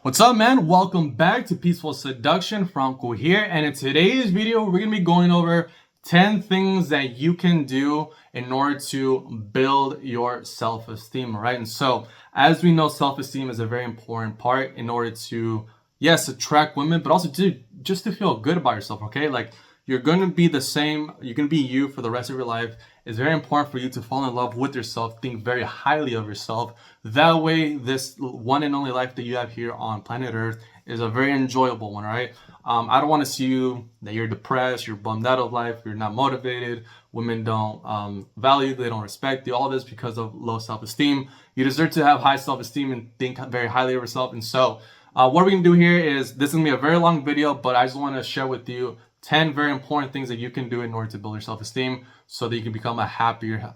What's up, man? Welcome back to Peaceful Seduction. Franco here, and in today's video we're gonna be going over 10 things that you can do in order to build your self-esteem, right? And so as we know, self-esteem is a very important part in order to, yes, attract women, but also to feel good about yourself. Okay, like you're gonna be the same, you're gonna be you for the rest of your life. It's very important for you to fall in love with yourself, think very highly of yourself. That way, this one and only life that you have here on planet Earth is a very enjoyable one, right? I don't want to see you that you're depressed, you're bummed out of life, you're not motivated, women don't value you, they don't respect you, all this because of low self-esteem. You deserve to have high self-esteem and think very highly of yourself. And so what we're going to do here is, this is going to be a very long video, but I just want to share with you 10 very important things that you can do in order to build your self-esteem so that you can become a happier,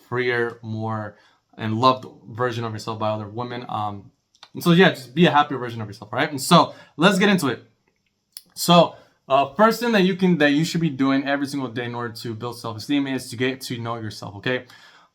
freer, more and loved version of yourself by other women. And so yeah, just be a happier version of yourself, right? And so let's get into it. So first thing that you should be doing every single day in order to build self-esteem is to get to know yourself, okay?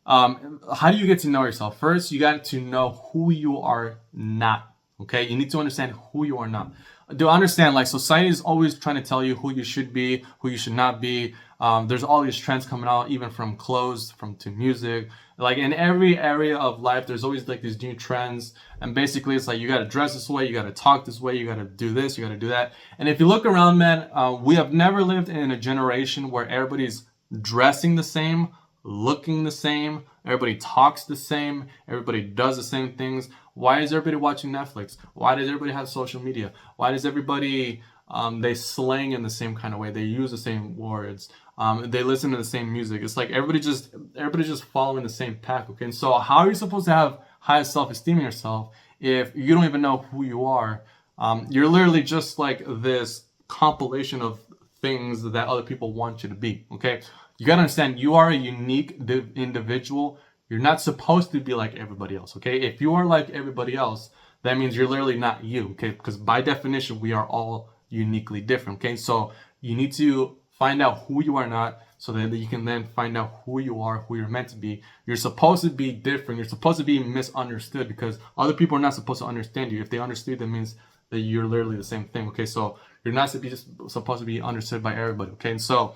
How do you get to know yourself? First, you got to know who you are not, okay? You need to understand who you are not. To understand, like, society is always trying to tell you who you should be, who you should not be. There's all these trends coming out, even from clothes, to music. Like in every area of life, there's always like these new trends. And basically it's like, you got to dress this way, you got to talk this way, you got to do this, you got to do that. And if you look around, man, we have never lived in a generation where everybody's dressing the same, looking the same, everybody talks the same, everybody does the same things. Why is everybody watching Netflix? Why does everybody have social media? Why does everybody they slang in the same kind of way? They use the same words. They listen to the same music. It's like everybody's just following the same pack. Okay, and so how are you supposed to have high self-esteem in yourself if you don't even know who you are? You're literally just like this compilation of things that other people want you to be. Okay, you gotta understand you are a unique individual. You're not supposed to be like everybody else. Okay, if you are like everybody else, that means you're literally not you. Okay, because by definition we are all uniquely different. Okay, so you need to find out who you are not, so that you can then find out who you are, who you're meant to be. You're supposed to be different. You're supposed to be misunderstood because other people are not supposed to understand you. If they understood, that means that you're literally the same thing. Okay, so you're not supposed to be understood by everybody. Okay, and so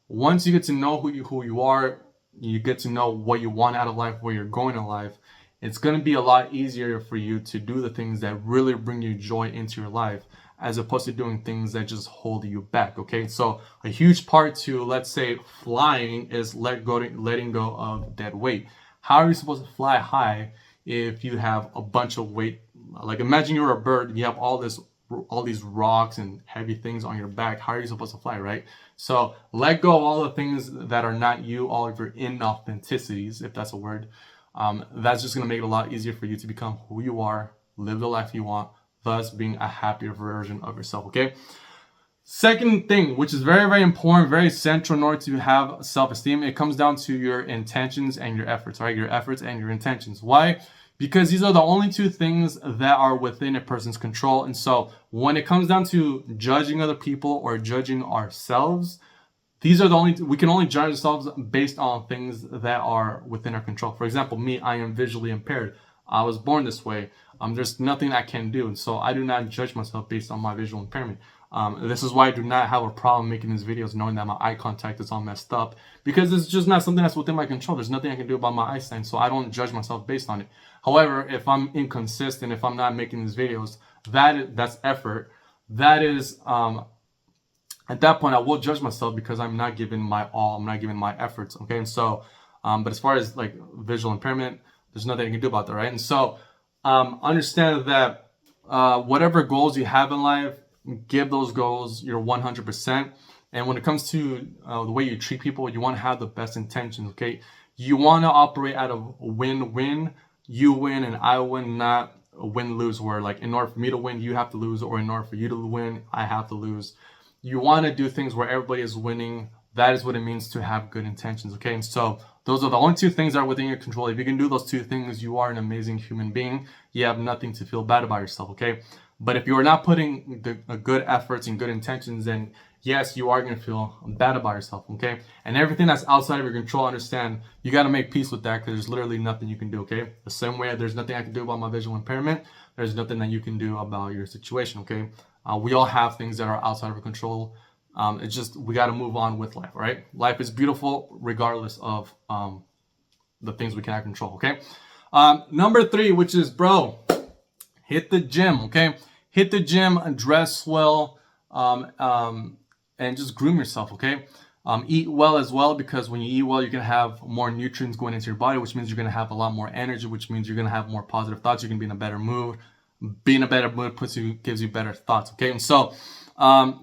once you get to know who you are, you get to know what you want out of life, where you're going in life, it's going to be a lot easier for you to do the things that really bring you joy into your life, as opposed to doing things that just hold you back. Okay, so a huge part to, let's say, flying is letting go of dead weight. How are you supposed to fly high if you have a bunch of weight? Like, imagine you're a bird and you have all these rocks and heavy things on your back. How are you supposed to fly, right? So let go of all the things that are not you, all of your inauthenticities, if that's a word. That's just going to make it a lot easier for you to become who you are, live the life you want, thus being a happier version of yourself. Okay, second thing, which is very, very important, very central in order to have self-esteem, it comes down to your intentions and your efforts, right? Your efforts and your intentions. Why? Because these are the only two things that are within a person's control. And so when it comes down to judging other people or judging ourselves, these are we can only judge ourselves based on things that are within our control. For example, me, I am visually impaired. I was born this way. There's nothing I can do. And so I do not judge myself based on my visual impairment. This is why I do not have a problem making these videos knowing that my eye contact is all messed up, because it's just not something that's within my control. There's nothing I can do about my eyesight, so I don't judge myself based on it. However, if I'm inconsistent, if I'm not making these videos, that's effort. That is, at that point, I will judge myself because I'm not giving my all. I'm not giving my efforts. Okay, and so, but as far as like visual impairment, there's nothing I can do about that, right? And so, understand that whatever goals you have in life, give those goals your 100%. And when it comes to the way you treat people, you want to have the best intentions. Okay, you want to operate out of win-win. You win and I win, not a win-lose, where like in order for me to win, you have to lose, or in order for you to win, I have to lose. You want to do things where everybody is winning. That is what it means to have good intentions. Okay, and so those are the only two things that are within your control. If you can do those two things, you are an amazing human being. You have nothing to feel bad about yourself. Okay, but if you are not putting good efforts and good intentions, then yes, you are going to feel bad about yourself, okay? And everything that's outside of your control, understand, you got to make peace with that, because there's literally nothing you can do, okay? The same way there's nothing I can do about my visual impairment, there's nothing that you can do about your situation, okay? We all have things that are outside of our control. It's just, we got to move on with life, right? Life is beautiful regardless of the things we cannot control, okay? Number 3, which is, bro, hit the gym, okay? Hit the gym, dress well, and just groom yourself, okay? Eat well as well, because when you eat well, you're going to have more nutrients going into your body, which means you're going to have a lot more energy, which means you're going to have more positive thoughts. You're going to be in a better mood. Being in a better mood gives you better thoughts, okay? And so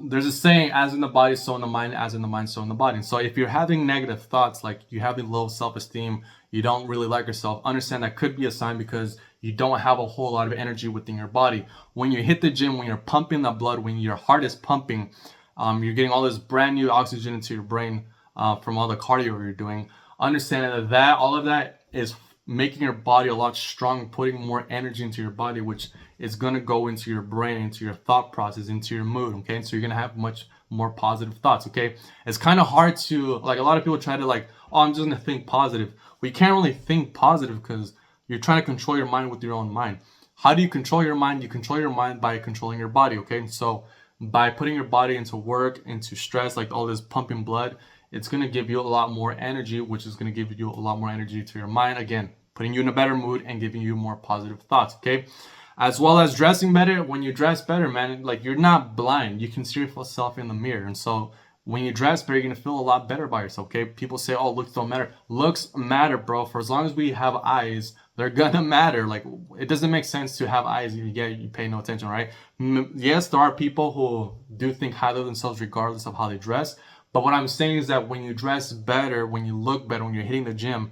there's a saying, as in the body, so in the mind, as in the mind, so in the body. And so if you're having negative thoughts, like you're having low self-esteem, you don't really like yourself, understand that could be a sign because you don't have a whole lot of energy within your body. When you hit the gym, when you're pumping the blood, when your heart is pumping, you're getting all this brand new oxygen into your brain from all the cardio you're doing. Understand that all of that is making your body a lot stronger, putting more energy into your body, which is going to go into your brain, into your thought process, into your mood, okay? So you're going to have much more positive thoughts, okay? It's kind of hard to, like, a lot of people try to, like, oh, I'm just going to think positive. We can't really think positive because you're trying to control your mind with your own mind. How do you control your mind? You control your mind by controlling your body, okay? So by putting your body into work, into stress, like all this pumping blood, it's going to give you a lot more energy, which is going to give you a lot more energy to your mind. Again, putting you in a better mood and giving you more positive thoughts, okay? As well as dressing better. When you dress better, man, like, you're not blind. You can see yourself in the mirror. And so when you dress better, you're going to feel a lot better about yourself, okay? People say, oh, looks don't matter. Looks matter, bro. For as long as we have eyes, they're going to matter. Like, it doesn't make sense to have eyes. You pay no attention, right? Yes, there are people who do think highly of themselves regardless of how they dress. But what I'm saying is that when you dress better, when you look better, when you're hitting the gym,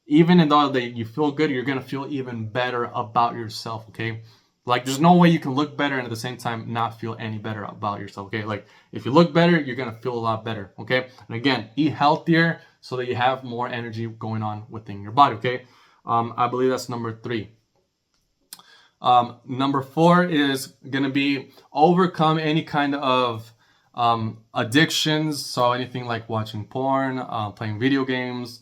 even though that you feel good, you're going to feel even better about yourself, okay? Like, there's no way you can look better and at the same time not feel any better about yourself, okay? Like, if you look better, you're going to feel a lot better, okay? And again, eat healthier so that you have more energy going on within your body, okay? I believe that's number 3. Number 4 is going to be overcome any kind of addictions. So anything like watching porn, playing video games,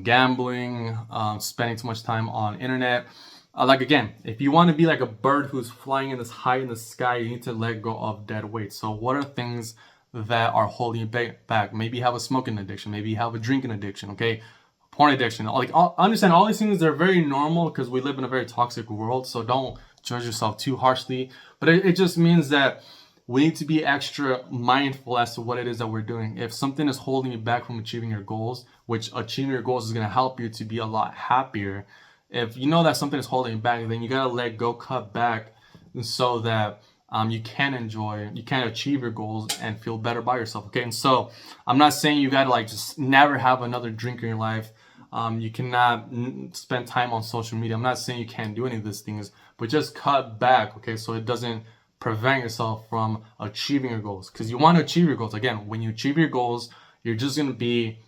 gambling, spending too much time on internet. Like, again, if you want to be like a bird who's flying in this high in the sky, you need to let go of dead weight. So what are things that are holding you back? Maybe you have a smoking addiction. Maybe you have a drinking addiction, okay? Porn addiction. Like, understand all these things, they're very normal because we live in a very toxic world. So don't judge yourself too harshly. But it just means that we need to be extra mindful as to what it is that we're doing. If something is holding you back from achieving your goals, which achieving your goals is going to help you to be a lot happier. If you know that something is holding you back, then you got to let go, cut back, so that you can achieve your goals and feel better by yourself, okay? And so I'm not saying you got to, like, just never have another drink in your life. You cannot spend time on social media. I'm not saying you can't do any of these things, but just cut back, okay? So it doesn't prevent yourself from achieving your goals, because you want to achieve your goals. Again, when you achieve your goals, you're just going to be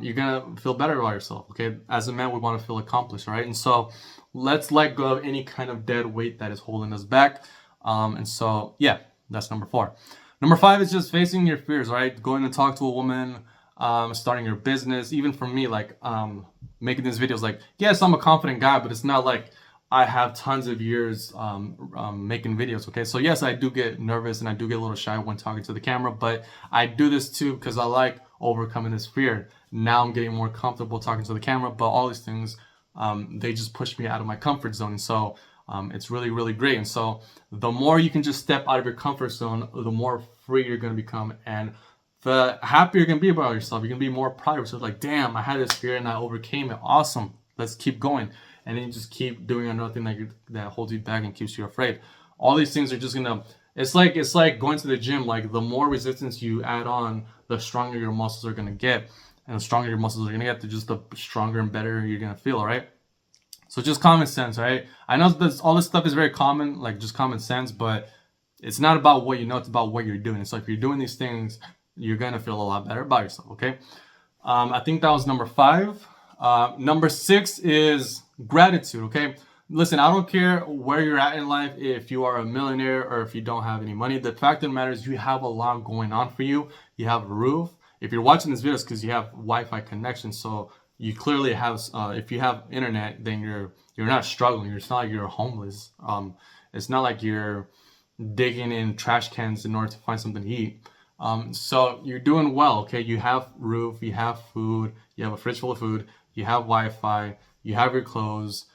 you're going to feel better about yourself, okay? As a man, we want to feel accomplished, right? And so let's let go of any kind of dead weight that is holding us back. And so, yeah, that's number 4. Number 5 is just facing your fears, right? Going to talk to a woman, starting your business. Even for me, like, making these videos, like, yes, I'm a confident guy, but it's not like I have tons of years making videos, okay? So yes, I do get nervous and I do get a little shy when talking to the camera, but I do this too because I like overcoming this fear. Now I'm getting more comfortable talking to the camera, but all these things, they just push me out of my comfort zone. And so it's really, really great. And so the more you can just step out of your comfort zone, the more free you're going to become, and the happier you're going to be about yourself. You're going to be more proud of yourself. Like, damn, I had this fear and I overcame it. Awesome. Let's keep going. And then you just keep doing another thing that holds you back and keeps you afraid. All these things are just going to, it's like going to the gym. Like, the more resistance you add on, the stronger your muscles are going to get. And the stronger your muscles are going to get, the stronger and better you're going to feel, right? So just common sense, right? I know all this stuff is very common, like just common sense, but it's not about what you know, it's about what you're doing. So if you're doing these things, you're going to feel a lot better about yourself, okay? I think that was number 5. Number 6 is gratitude, okay? Listen, I don't care where you're at in life, if you are a millionaire or if you don't have any money. The fact of the matter is you have a lot going on for you. You have a roof. If you're watching this video, it's because you have Wi-Fi connection. So you clearly have, if you have internet, then you're not struggling. It's not like you're homeless. It's not like you're digging in trash cans in order to find something to eat. So you're doing well, okay? You have roof, you have food, you have a fridge full of food, you have Wi-Fi, you have your clothes,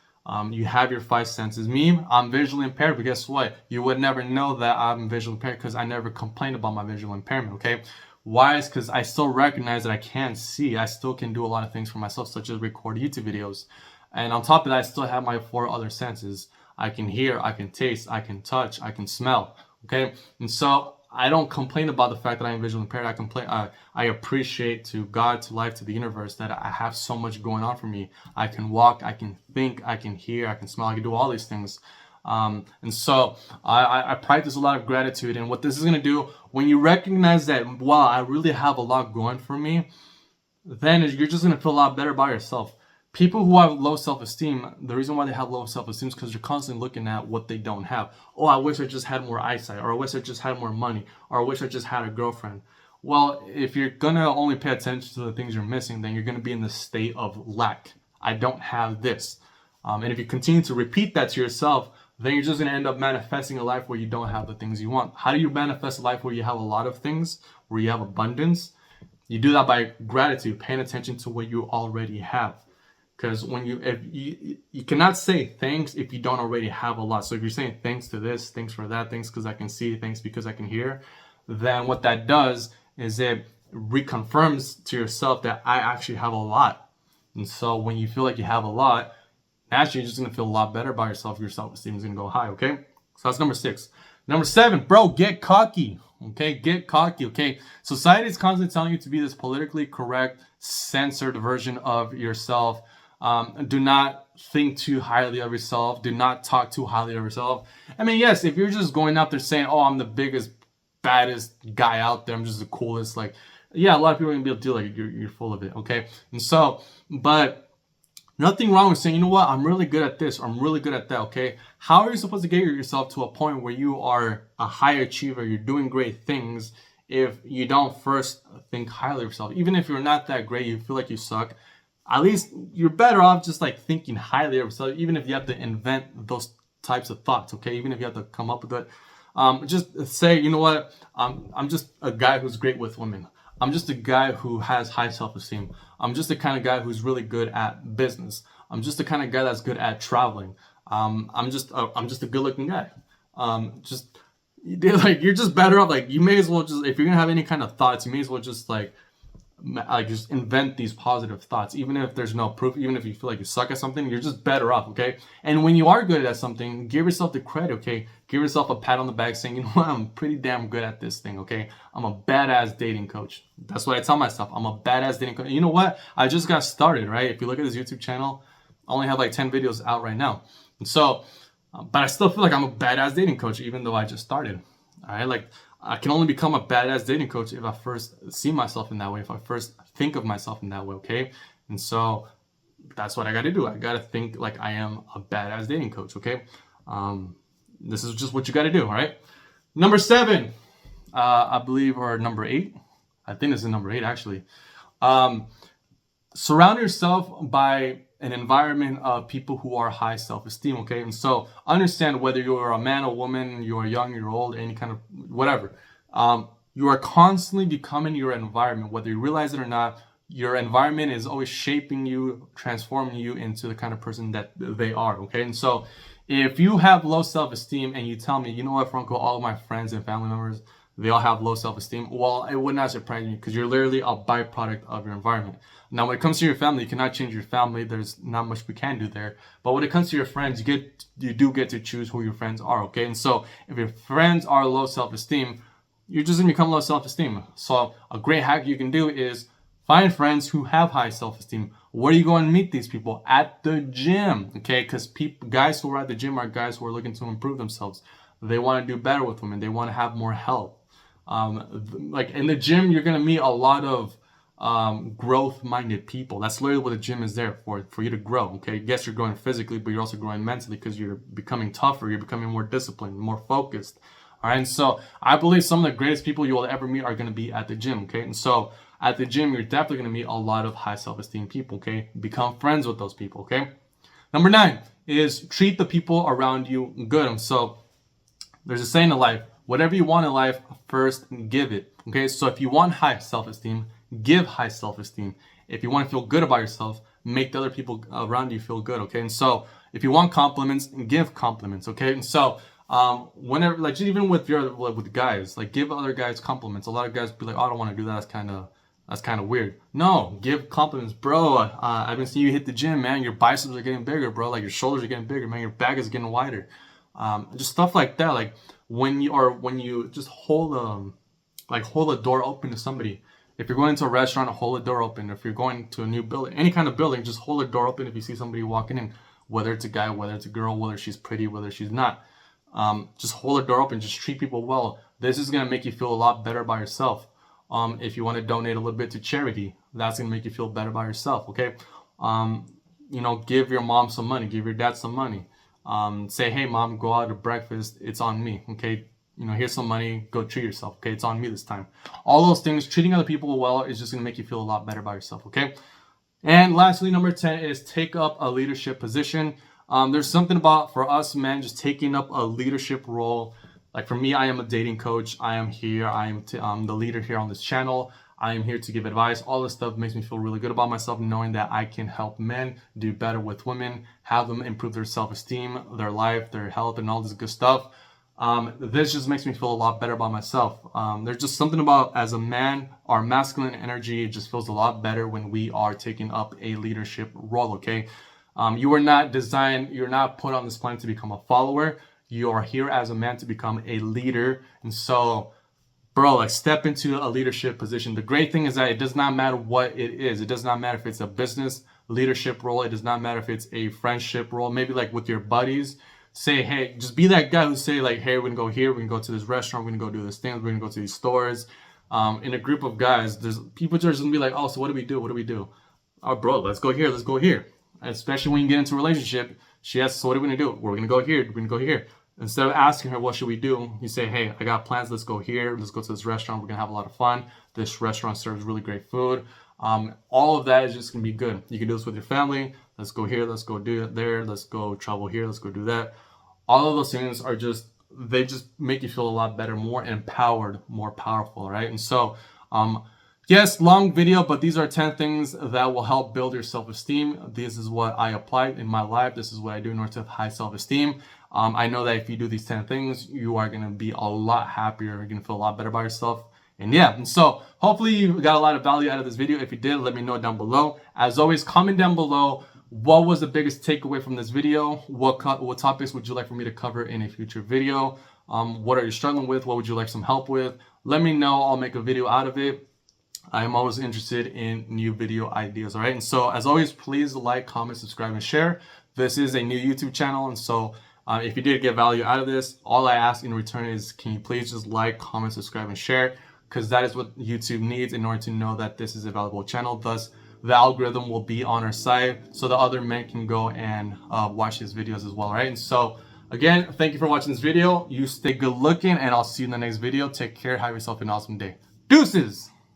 you have your five senses. Me, I'm visually impaired, but guess what? You would never know that I'm visually impaired because I never complained about my visual impairment, okay? Why? Is because I still recognize that I can't see. I still can do a lot of things for myself, such as record YouTube videos. And on top of that, I still have my 4 other senses. I can hear, I can taste, I can touch, I can smell, okay? And so I don't complain about the fact that I'm visually impaired. I appreciate to God, to life, to the universe that I have so much going on for me. I can walk, I can think, I can hear, I can smell, I can do all these things. And so I practice a lot of gratitude. And what this is going to do, when you recognize that, wow, I really have a lot going for me, then you're just going to feel a lot better about yourself. People who have low self-esteem, the reason why they have low self-esteem is because they're constantly looking at what they don't have. Oh, I wish I just had more eyesight, or I wish I just had more money, or I wish I just had a girlfriend. Well, if you're going to only pay attention to the things you're missing, then you're going to be in the state of lack. I don't have this. And if you continue to repeat that to yourself, then you're just going to end up manifesting a life where you don't have the things you want. How do you manifest a life where you have a lot of things, where you have abundance? You do that by gratitude, paying attention to what you already have. Because when you cannot say thanks if you don't already have a lot. So if you're saying thanks to this, thanks for that, thanks because I can see, thanks because I can hear, then what that does is it reconfirms to yourself that I actually have a lot. And so when you feel like you have a lot, naturally you're just going to feel a lot better about yourself. Your self-esteem is going to go high, okay? So that's number 6. Number 7, bro, get cocky. Okay, get cocky, okay? Society is constantly telling you to be this politically correct, censored version of yourself. Do not think too highly of yourself. Do not talk too highly of yourself. I mean, yes, if you're just going out there saying, oh, I'm the biggest, baddest guy out there, I'm just the coolest, like, yeah, a lot of people are going to be able to do like, you're full of it, okay? And so, but nothing wrong with saying, you know what, I'm really good at this, or I'm really good at that, okay? How are you supposed to get yourself to a point where you are a high achiever, you're doing great things, if you don't first think highly of yourself? Even if you're not that great, you feel like you suck, at least you're better off just like thinking highly of yourself, even if you have to invent those types of thoughts, okay? Even if you have to come up with it. Just say, you know what, I'm just a guy who's great with women. I'm just a guy who has high self-esteem. I'm just the kind of guy who's really good at business. I'm just the kind of guy that's good at traveling. I'm just a good-looking guy. You're just better off. Like, you may as well just, if you're gonna have any kind of thoughts, you may as well just like just invent these positive thoughts, even if there's no proof, even if you feel like you suck at something, you're just better off, okay? And when you are good at something, give yourself the credit, okay? Give yourself a pat on the back saying, you know what, I'm pretty damn good at this thing, okay? I'm a badass dating coach. That's what I tell myself. I'm a badass dating coach. You know what? I just got started, right? If you look at this YouTube channel, I only have like 10 videos out right now. And so, but I still feel like I'm a badass dating coach, even though I just started, all right? Like, I can only become a badass dating coach if I first see myself in that way, if I first think of myself in that way, okay? And so that's what I got to do. I got to think like I am a badass dating coach, okay? This is just what you got to do, all right? Number 7, I believe, or number 8. I think this is number 8, actually. Surround yourself by an environment of people who are high self-esteem, okay? And so understand whether you're a man, a woman, you're young, you're old, any kind of whatever. You are constantly becoming your environment, whether you realize it or not. Your environment is always shaping you, transforming you into the kind of person that they are, okay? And so if you have low self-esteem and you tell me, you know what, Franco, all of my friends and family members, they all have low self-esteem, well, it would not surprise me because you're literally a byproduct of your environment. Now, when it comes to your family, you cannot change your family. There's not much we can do there. But when it comes to your friends, you do get to choose who your friends are, okay? And so if your friends are low self-esteem, you're just going to become low self-esteem. So a great hack you can do is find friends who have high self-esteem. Where are you going to meet these people? At the gym, okay? Because guys who are at the gym are guys who are looking to improve themselves. They want to do better with women. They want to have more health. Like in the gym, you're going to meet a lot of growth-minded people. That's literally what the gym is there for you to grow. Okay, yes, you're growing physically, but you're also growing mentally because you're becoming tougher, you're becoming more disciplined, more focused. All right, and so I believe some of the greatest people you will ever meet are going to be at the gym. Okay, and so at the gym, you're definitely going to meet a lot of high self-esteem people. Okay, become friends with those people. Okay, number 9 is treat the people around you good. And so there's a saying in life: whatever you want in life, first give it. Okay, so if you want high self-esteem, give high self-esteem. If you want to feel good about yourself, make the other people around you feel good. Okay, and so if you want compliments, give compliments. Okay, and so whenever, like, even with guys, like, give other guys compliments. A lot of guys be like, oh, I don't want to do that, that's kind of weird. No, give compliments. Bro, I've been seeing you hit the gym, man. Your biceps are getting bigger, bro. Like, your shoulders are getting bigger, man. Your back is getting wider. Just stuff like that. Like, when you just hold a door open to somebody. If you're going to a restaurant, hold the door open. If you're going to a new building, any kind of building, just hold the door open if you see somebody walking in, whether it's a guy, whether it's a girl, whether she's pretty, whether she's not. Just hold the door open. Just treat people well. This is going to make you feel a lot better by yourself. If you want to donate a little bit to charity, that's going to make you feel better by yourself. Okay. Give your mom some money, give your dad some money. Say, hey, mom, go out to breakfast. It's on me. Okay. Here's some money. Go treat yourself. Okay. It's on me this time. All those things, treating other people well, is just going to make you feel a lot better by yourself. Okay. And lastly, number 10 is take up a leadership position. There's something about, for us men, just taking up a leadership role. Like, for me, I am a dating coach. I am here. I'm the leader here on this channel. I am here to give advice. All this stuff makes me feel really good about myself, knowing that I can help men do better with women, have them improve their self-esteem, their life, their health, and all this good stuff. This just makes me feel a lot better about myself. There's just something about, as a man, our masculine energy just feels a lot better when we are taking up a leadership role. Okay. You're not put on this planet to become a follower. You are here as a man to become a leader. And so, bro, like, step into a leadership position. The great thing is that it does not matter what it is. It does not matter if it's a business leadership role. It does not matter if it's a friendship role. Maybe like with your buddies, say, hey, just be that guy who say, like, hey, we're gonna go here, we're gonna go to this restaurant, we're gonna go do this thing, we're gonna go to these stores. In a group of guys, there's people just gonna be like, oh, so what do we do? What do we do? Oh, bro, let's go here, let's go here. Especially when you get into a relationship, she asks, so what are we gonna do? We're gonna go here, we're gonna go here. Instead of asking her, what should we do? You say, hey, I got plans. Let's go here. Let's go to this restaurant. We're going to have a lot of fun. This restaurant serves really great food. All of that is just going to be good. You can do this with your family. Let's go here. Let's go do it there. Let's go travel here. Let's go do that. All of those things are they just make you feel a lot better, more empowered, more powerful, right? And so, yes, long video, but these are 10 things that will help build your self-esteem. This is what I applied in my life. This is what I do in order to have high self-esteem. I know that if you do these 10 things, you are going to be a lot happier. You're going to feel a lot better about yourself. And yeah, and so hopefully you got a lot of value out of this video. If you did, let me know down below. As always, comment down below, what was the biggest takeaway from this video? What topics would you like for me to cover in a future video? What are you struggling with? What would you like some help with? Let me know. I'll make a video out of it. I am always interested in new video ideas, all right? And so, as always, please like, comment, subscribe, and share. This is a new YouTube channel, and so if you did get value out of this, all I ask in return is, can you please just like, comment, subscribe, and share? Because that is what YouTube needs in order to know that this is a valuable channel. Thus, the algorithm will be on our side so the other men can go and watch his videos as well, right? And so, again, thank you for watching this video. You stay good looking, and I'll see you in the next video. Take care. Have yourself an awesome day. Deuces!